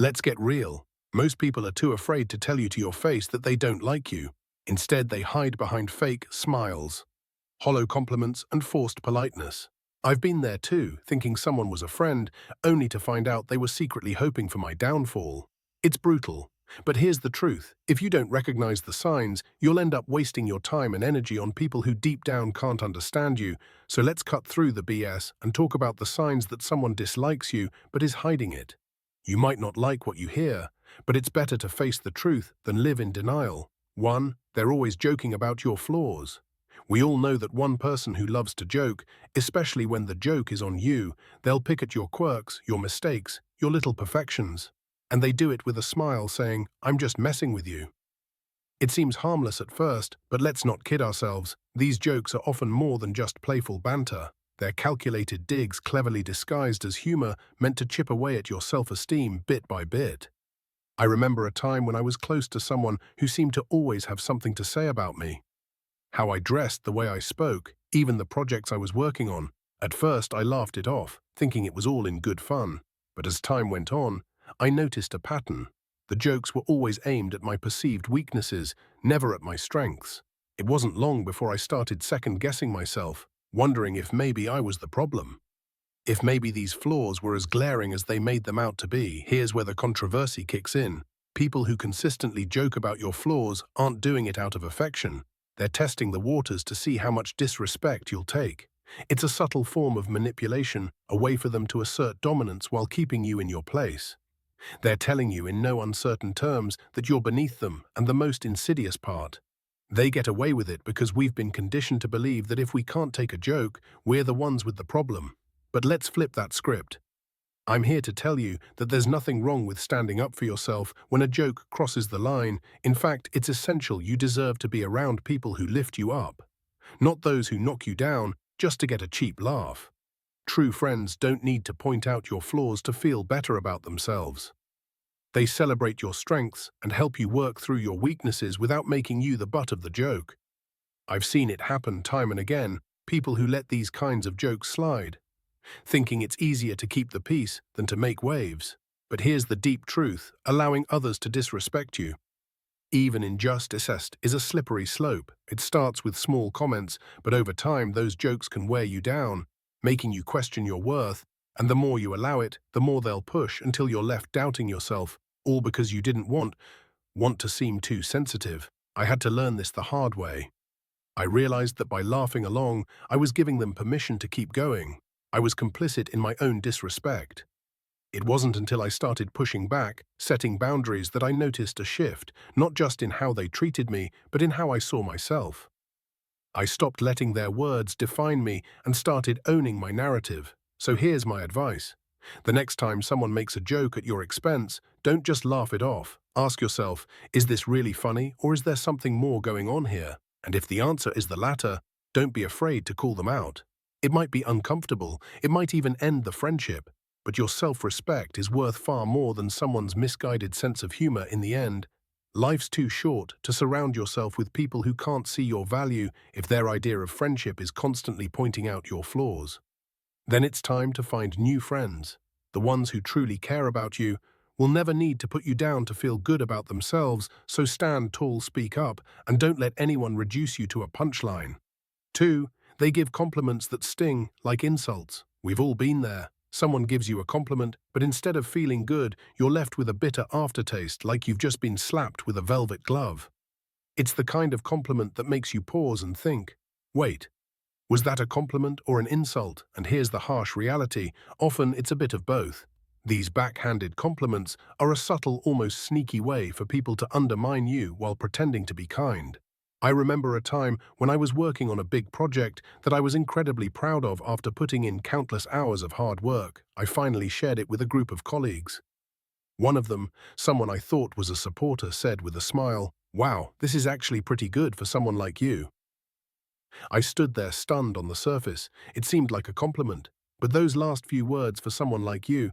Let's get real. Most people are too afraid to tell you to your face that they don't like you. Instead, they hide behind fake smiles, hollow compliments, and forced politeness. I've been there too, thinking someone was a friend, only to find out they were secretly hoping for my downfall. It's brutal. But here's the truth. If you don't recognize the signs, you'll end up wasting your time and energy on people who deep down can't understand you. So let's cut through the BS and talk about the signs that someone dislikes you but is hiding it. You might not like what you hear, but it's better to face the truth than live in denial. 1. They're always joking about your flaws. We all know that one person who loves to joke, especially when the joke is on you, they'll pick at your quirks, your mistakes, your little perfections. And they do it with a smile saying, "I'm just messing with you." It seems harmless at first, but let's not kid ourselves. These jokes are often more than just playful banter. They're calculated digs cleverly disguised as humor meant to chip away at your self-esteem bit by bit. I remember a time when I was close to someone who seemed to always have something to say about me. How I dressed, the way I spoke, even the projects I was working on. At first, I laughed it off, thinking it was all in good fun. But as time went on, I noticed a pattern. The jokes were always aimed at my perceived weaknesses, never at my strengths. It wasn't long before I started second-guessing myself, wondering if maybe I was the problem. If maybe these flaws were as glaring as they made them out to be. Here's where the controversy kicks in. People who consistently joke about your flaws aren't doing it out of affection. They're testing the waters to see how much disrespect you'll take. It's a subtle form of manipulation, a way for them to assert dominance while keeping you in your place. They're telling you in no uncertain terms that you're beneath them, and the most insidious part, they get away with it because we've been conditioned to believe that if we can't take a joke, we're the ones with the problem. But let's flip that script. I'm here to tell you that there's nothing wrong with standing up for yourself when a joke crosses the line. In fact, it's essential. You deserve to be around people who lift you up, not those who knock you down just to get a cheap laugh. True friends don't need to point out your flaws to feel better about themselves. They celebrate your strengths and help you work through your weaknesses without making you the butt of the joke. I've seen it happen time and again, people who let these kinds of jokes slide, thinking it's easier to keep the peace than to make waves. But here's the deep truth: allowing others to disrespect you, even injustice, is a slippery slope. It starts with small comments, but over time those jokes can wear you down, making you question your worth, and the more you allow it, the more they'll push until you're left doubting yourself, all because you didn't want to seem too sensitive. I had to learn this the hard way. I realized that by laughing along, I was giving them permission to keep going. I was complicit in my own disrespect. It wasn't until I started pushing back, setting boundaries, that I noticed a shift, not just in how they treated me, but in how I saw myself. I stopped letting their words define me and started owning my narrative. So here's my advice. The next time someone makes a joke at your expense, don't just laugh it off. Ask yourself, is this really funny, or is there something more going on here? And if the answer is the latter, don't be afraid to call them out. It might be uncomfortable, it might even end the friendship, but your self-respect is worth far more than someone's misguided sense of humor in the end. Life's too short to surround yourself with people who can't see your value if their idea of friendship is constantly pointing out your flaws. Then it's time to find new friends. The ones who truly care about you will never need to put you down to feel good about themselves, so stand tall, speak up, and don't let anyone reduce you to a punchline. 2. They give compliments that sting like insults. We've all been there. Someone gives you a compliment, but instead of feeling good, you're left with a bitter aftertaste, like you've just been slapped with a velvet glove. It's the kind of compliment that makes you pause and think, wait, was that a compliment or an insult? And here's the harsh reality: often it's a bit of both. These backhanded compliments are a subtle, almost sneaky way for people to undermine you while pretending to be kind. I remember a time when I was working on a big project that I was incredibly proud of. After putting in countless hours of hard work, I finally shared it with a group of colleagues. One of them, someone I thought was a supporter, said with a smile, "Wow, this is actually pretty good for someone like you." I stood there stunned. On the surface, it seemed like a compliment, but those last few words, "for someone like you,"